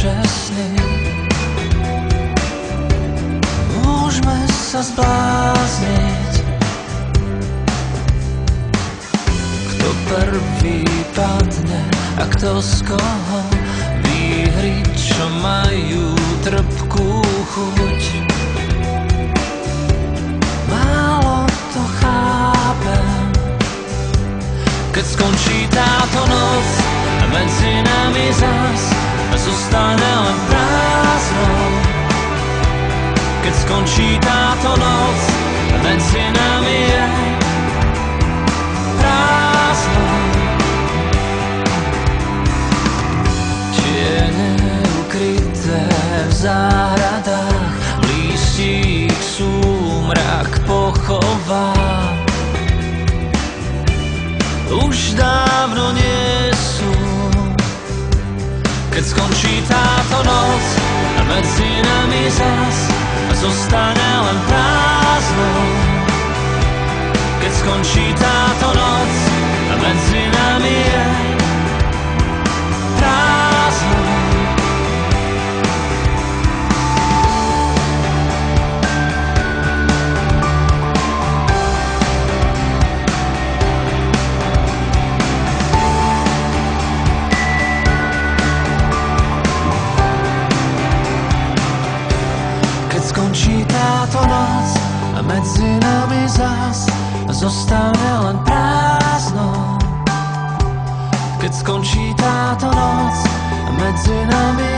čestní. Môžeme sa zblázniť. Kto prvý padne a kto z koho výhry, čo majú trpkú chuť. Málo to chápem, keď skončí táto noc a medzi nami zas zostane len prázdno. Keď skončí táto noc a medzi nami je prázdno. Tiene ukryté v záhradách, v lístík súmrak pochová. Už dávno nie sú. Keď skončí táto noc a medzi nami zas zostane len prázdno. Keď skončí táto noc a medzi nami je prázdno. Skončí táto noc a medzi nami zas zostane len prázdno. Keď skončí táto noc a medzi nami